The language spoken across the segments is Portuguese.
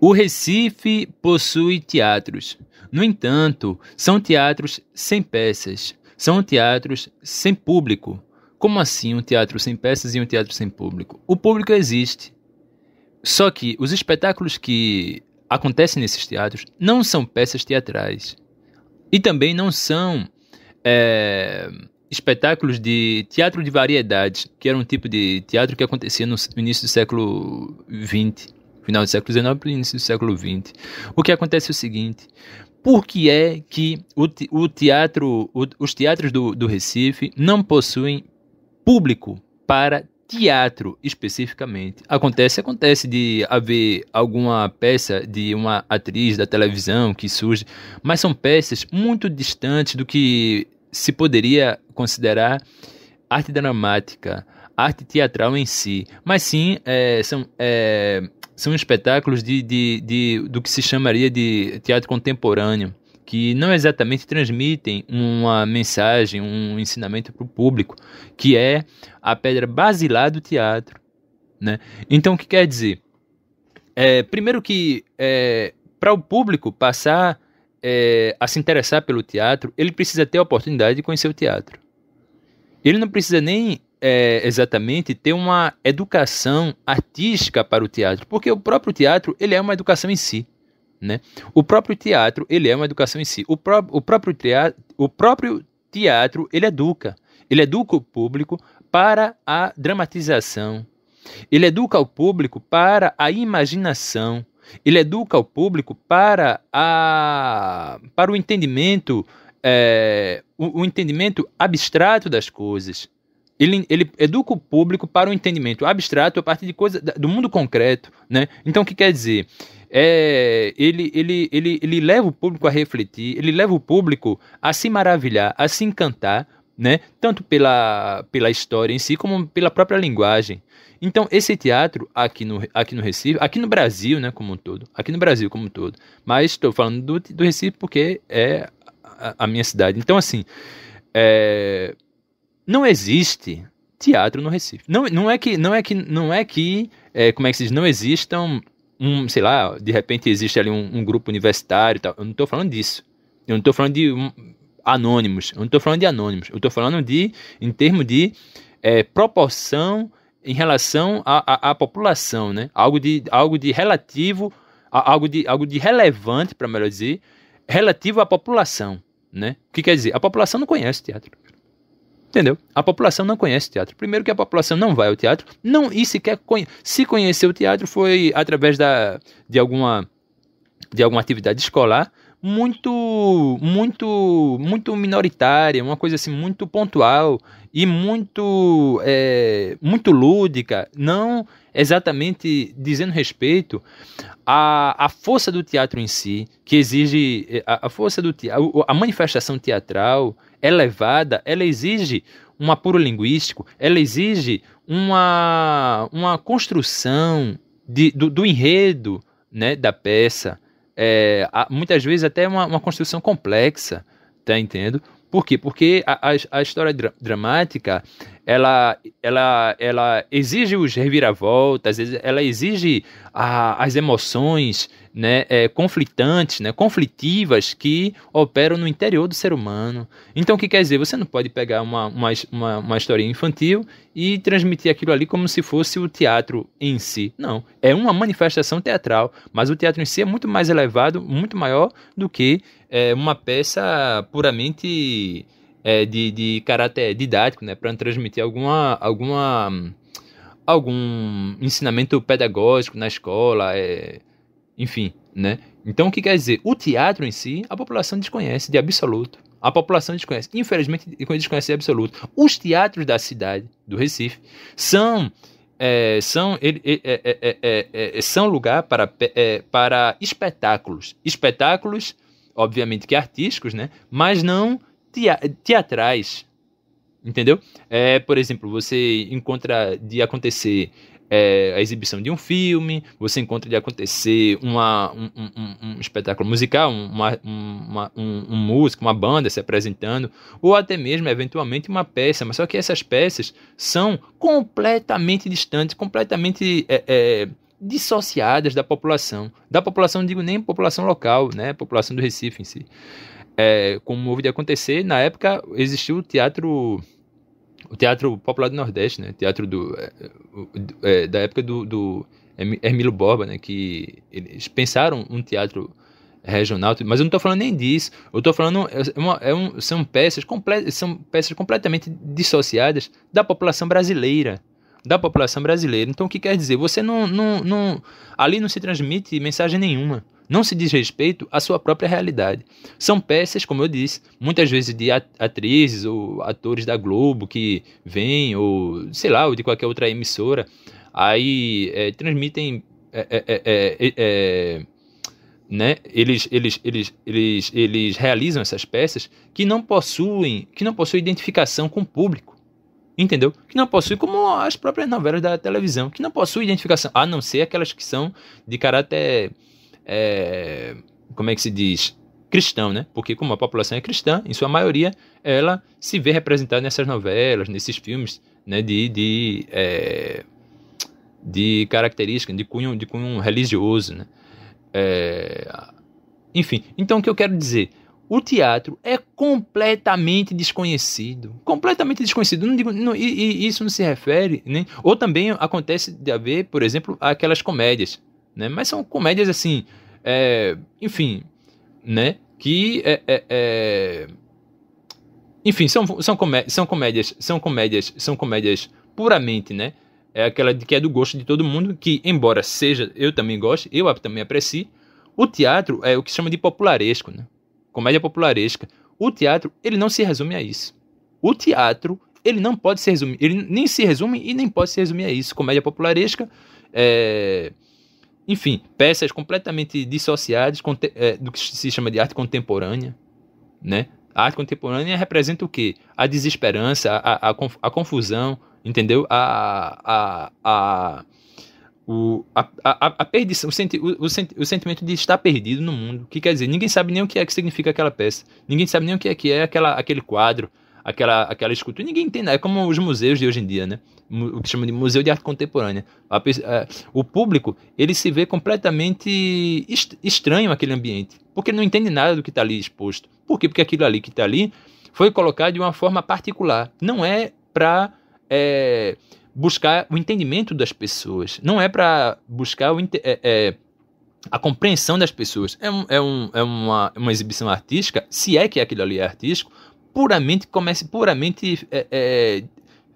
O Recife possui teatros. No entanto, são teatros sem peças. São teatros sem público. Como assim um teatro sem peças e um teatro sem público? O público existe. Só que os espetáculos que acontecem nesses teatros não são peças teatrais. E também não são espetáculos de teatro de variedades, que era um tipo de teatro que acontecia no início do século XX, final do século XIX e início do século XX. O que acontece é o seguinte: por que é que os teatros do Recife não possuem público para teatro especificamente? Acontece de haver alguma peça de uma atriz da televisão que surge, mas são peças muito distantes do que se poderia considerar arte dramática, arte teatral em si, mas sim são espetáculos do que se chamaria de teatro contemporâneo, que não exatamente transmitem uma mensagem, um ensinamento para o público, que é a pedra basilar do teatro, né? Então, o que quer dizer? Primeiro que para o público passar a se interessar pelo teatro, ele precisa ter a oportunidade de conhecer o teatro. Ele não precisa nem exatamente ter uma educação artística para o teatro, porque o próprio teatro ele é uma educação em si, né? O próprio teatro ele é uma educação em si. O próprio teatro ele educa o público para a dramatização, ele educa o público para a imaginação, ele educa o público para o entendimento, o entendimento abstrato das coisas. Ele educa o público para o entendimento abstrato a partir de coisas do mundo concreto, né? Então, o que quer dizer? Ele leva o público a refletir, ele leva o público a se maravilhar, a se encantar, né? Tanto pela história em si, como pela própria linguagem. Então, esse teatro aqui no Recife, aqui no Brasil, né, como um todo, mas estou falando do Recife porque é a minha cidade. Então, assim, não existe teatro no Recife. Não é que como é que se diz, não existam sei lá, de repente existe ali um grupo universitário e tal. Eu não estou falando disso. Eu não estou falando de anônimos. Eu não estou falando de anônimos. Eu estou falando em termos de proporção em relação à população, né? Algo de relativo, algo de relevante, para melhor dizer, relativo à população, né? O que quer dizer? A população não conhece teatro. Entendeu? A população não conhece teatro. Primeiro que a população não vai ao teatro, se conhecer o teatro foi através de alguma atividade escolar muito minoritária, uma coisa assim muito pontual e muito lúdica, não exatamente dizendo respeito à força do teatro em si, que exige a força do teatro, a manifestação teatral elevada, ela exige um apuro linguístico, ela exige uma construção do enredo, né, da peça, muitas vezes até uma construção complexa, tá entendendo? Por quê? Porque a história dramática, ela exige os reviravoltas, ela exige as emoções, né, conflitantes, né, conflitivas que operam no interior do ser humano. Então, o que quer dizer? Você não pode pegar uma historinha infantil e transmitir aquilo ali como se fosse o teatro em si. Não, é uma manifestação teatral, mas o teatro em si é muito mais elevado, muito maior do que uma peça puramente de caráter didático, né, para transmitir algum ensinamento pedagógico na escola, enfim, né? Então, o que quer dizer? O teatro em si, a população desconhece de absoluto. A população desconhece. Infelizmente, desconhece de absoluto. Os teatros da cidade, do Recife, são lugar para espetáculos. Espetáculos, obviamente que artísticos, né? Mas não teatrais. Entendeu? Por exemplo, você encontra de acontecer a exibição de um filme, você encontra de acontecer um espetáculo musical, um músico, uma banda se apresentando, ou até mesmo, eventualmente, uma peça, mas só que essas peças são completamente distantes, completamente dissociadas da população. Da população, não digo nem população local, né? População do Recife em si. Como houve de acontecer, na época existiu o Teatro Popular do Nordeste, né? Teatro da época do Hermílio Borba, né? Que eles pensaram um teatro regional, mas eu não estou falando nem disso. Eu estou falando são peças completamente dissociadas da população brasileira. Então, o que quer dizer? Você ali não se transmite mensagem nenhuma. Não se diz respeito à sua própria realidade. São peças, como eu disse, muitas vezes de atrizes ou atores da Globo que vêm, ou sei lá, ou de qualquer outra emissora, aí transmitem, né? Eles realizam essas peças que não possuem identificação com o público. Entendeu? Que não possui, como as próprias novelas da televisão, que não possui identificação, a não ser aquelas que são de caráter, como é que se diz? Cristão, né? Porque como a população é cristã, em sua maioria, ela se vê representada nessas novelas, nesses filmes, né? De característica, de cunho religioso, né? Enfim, então o que eu quero dizer? O teatro é completamente desconhecido. Completamente desconhecido. E isso não se refere, né? Ou também acontece de haver, por exemplo, aquelas comédias, né? Mas são comédias assim, enfim, né? Que enfim, são comédias puramente, né? É aquela que é do gosto de todo mundo, que embora seja, eu também gosto, eu também aprecio. O teatro é o que se chama de popularesco, né? Comédia popularesca. O teatro, ele não se resume a isso. O teatro, ele não pode se resumir, ele nem se resume e nem pode se resumir a isso. Comédia popularesca, enfim, peças completamente dissociadas do que se chama de arte contemporânea, né? A arte contemporânea representa o quê? A desesperança, a confusão, entendeu? A perdição, o sentimento de estar perdido no mundo. Que quer dizer, ninguém sabe nem o que é que significa aquela peça. Ninguém sabe nem o que é aquele quadro, aquela escultura. Ninguém entende. É como os museus de hoje em dia, né? O que chama de museu de arte contemporânea. O público, ele se vê completamente estranho àquele ambiente, porque não entende nada do que está ali exposto. Por quê? Porque aquilo ali que está ali foi colocado de uma forma particular. Não é para buscar o entendimento das pessoas. Não é para buscar a compreensão das pessoas. É uma exibição artística, se é que aquilo ali é artístico, puramente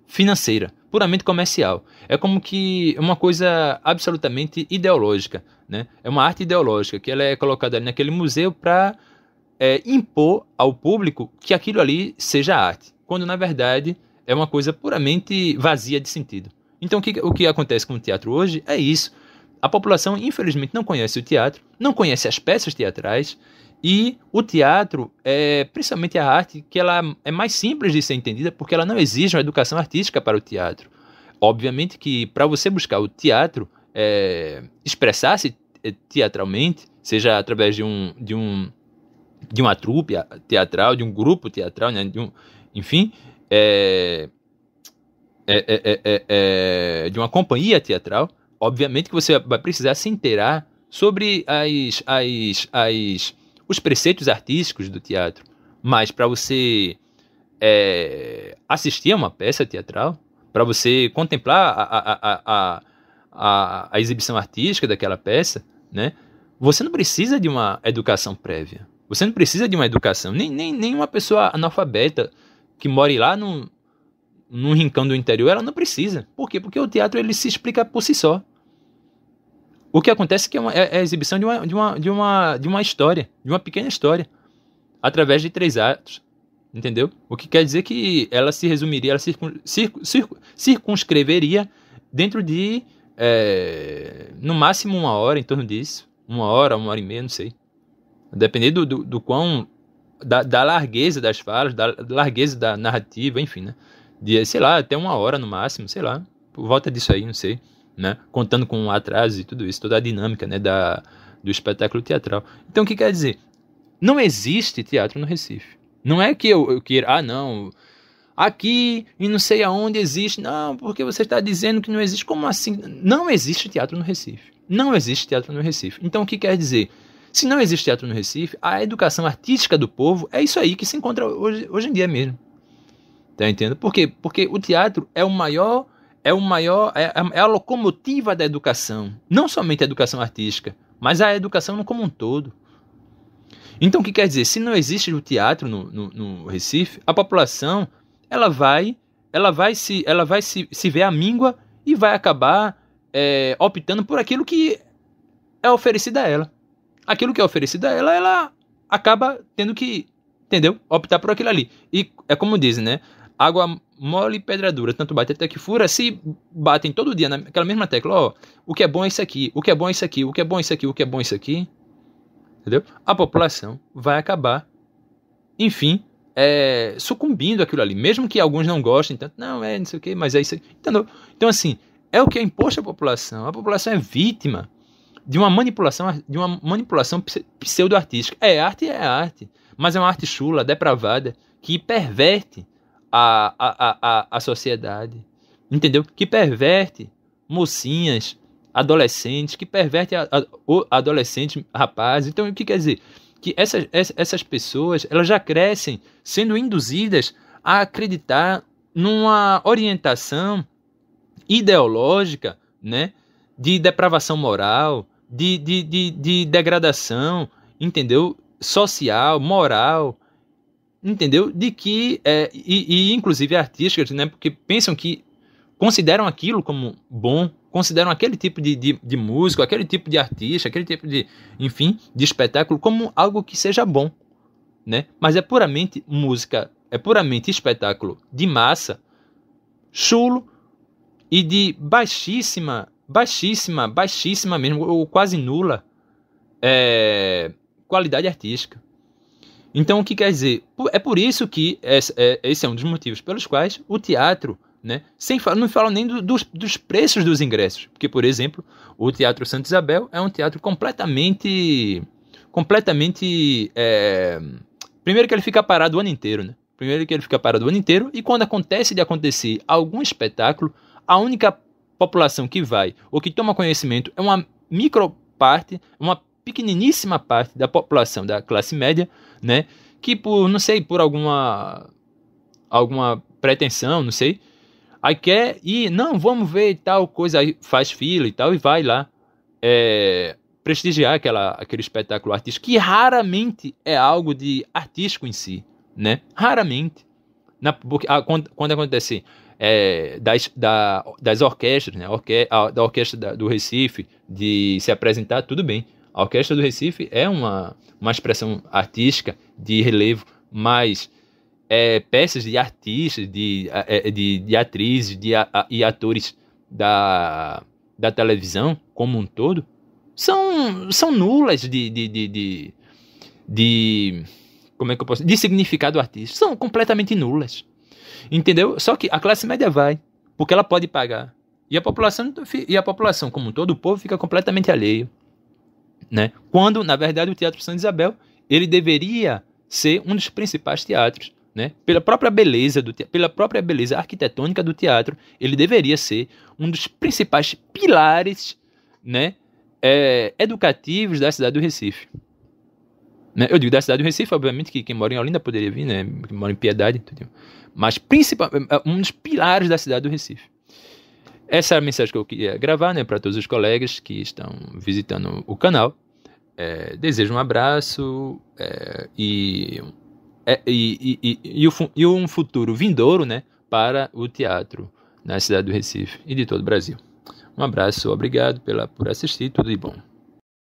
financeira, puramente comercial. É como que uma coisa absolutamente ideológica, né? É uma arte ideológica que ela é colocada ali naquele museu para impor ao público que aquilo ali seja arte, quando na verdade é uma coisa puramente vazia de sentido. Então o que acontece com o teatro hoje é isso. A população, infelizmente, não conhece o teatro, não conhece as peças teatrais, e o teatro principalmente a arte, que ela é mais simples de ser entendida, porque ela não exige uma educação artística para o teatro. Obviamente que para você buscar o teatro, expressar-se teatralmente, seja através de uma trupe teatral, de um grupo teatral, né, enfim, de uma companhia teatral, obviamente que você vai precisar se inteirar sobre os preceitos artísticos do teatro. Mas para você assistir a uma peça teatral, para você contemplar a exibição artística daquela peça, né, você não precisa de uma educação prévia. Você não precisa de uma educação, nem uma pessoa analfabeta que mora lá num rincão do interior, ela não precisa. Por quê? Porque o teatro ele se explica por si só. O que acontece é que é a exibição de uma história, de uma pequena história, através de 3 atos, entendeu? O que quer dizer que ela se resumiria, ela circunscreveria dentro de, no máximo 1 hora, em torno disso. 1 hora, 1h30, não sei. Dependendo do quão, da largueza das falas, da largueza da narrativa, enfim, né? Sei lá, até 1 hora no máximo, sei lá, por volta disso aí, não sei, né? Contando com o atraso e tudo isso, toda a dinâmica, né, do espetáculo teatral. Então, o que quer dizer? Não existe teatro no Recife. Não é que eu queira, aqui e não sei aonde existe. Não, porque você está dizendo que não existe. Como assim? Não existe teatro no Recife. Não existe teatro no Recife. Então o que quer dizer? Se não existe teatro no Recife, a educação artística do povo é isso aí que se encontra hoje em dia mesmo. Tá entendendo? Por quê? Porque o teatro é a locomotiva da educação. Não somente a educação artística, mas a educação como um todo. Então o que quer dizer? Se não existe o teatro no Recife, a população ela vai se ver à míngua e vai acabar optando por aquilo que é oferecido a ela. Aquilo que é oferecido a ela, ela acaba tendo que, entendeu? Optar por aquilo ali. E é como dizem, né? Água mole e pedra dura, tanto bate até que fura. Se batem todo dia naquela mesma tecla, ó, o que é bom é isso aqui, o que é bom é isso aqui, o que é bom é isso aqui, o que é bom é isso aqui, entendeu? A população vai acabar, enfim, sucumbindo àquilo ali, mesmo que alguns não gostem tanto, não sei o que, mas é isso aqui, entendeu? Então assim, é o que é imposto à população. A população é vítima de uma manipulação pseudo-artística. É arte, mas é uma arte chula, depravada, que perverte a sociedade, entendeu? Que perverte mocinhas, adolescentes, que perverte adolescentes, rapazes. Então, o que quer dizer? Que essas pessoas, elas já crescem sendo induzidas a acreditar numa orientação ideológica, né? De depravação moral, de degradação, entendeu? Social, moral, entendeu? De que, inclusive artísticas, né? Porque consideram aquilo como bom, consideram aquele tipo de músico, aquele tipo de artista, aquele tipo de espetáculo como algo que seja bom, né? Mas é puramente música, é puramente espetáculo de massa, chulo e de baixíssima mesmo, ou quase nula qualidade artística. Então, o que quer dizer? É por isso que esse é um dos motivos pelos quais o teatro, né, não falo nem dos preços dos ingressos, porque, por exemplo, o Teatro Santa Isabel é um teatro completamente primeiro que ele fica parado o ano inteiro, né? E quando acontece de acontecer algum espetáculo, a única população que vai ou que toma conhecimento é uma microparte, uma pequeniníssima parte da população da classe média, né, que por alguma pretensão, não sei, aí quer ir, não, vamos ver tal coisa, aí faz fila e tal, e vai lá prestigiar aquele espetáculo artístico, que raramente é algo de artístico em si, né, raramente, quando acontece das orquestras, né, da orquestra do Recife, de se apresentar, tudo bem. A Orquestra do Recife é uma expressão artística de relevo, mas peças de artistas, de atrizes e atores da televisão como um todo são nulas como é que eu posso, de significado artístico, são completamente nulas, entendeu? Só que a classe média vai, porque ela pode pagar, e a população como um todo, o povo, fica completamente alheio, né? Quando, na verdade, o Teatro Santa Isabel, ele deveria ser um dos principais teatros, né? Pela própria beleza arquitetônica do teatro, ele deveria ser um dos principais pilares, né, educativos da cidade do Recife, né? Eu digo da cidade do Recife, obviamente que quem mora em Olinda poderia vir, né? Quem mora em Piedade, entendeu? Mas um dos pilares da cidade do Recife. Essa é a mensagem que eu queria gravar, né, para todos os colegas que estão visitando o canal. Desejo um abraço e um futuro vindouro, né, para o teatro na cidade do Recife e de todo o Brasil. Um abraço, obrigado por assistir, tudo de bom.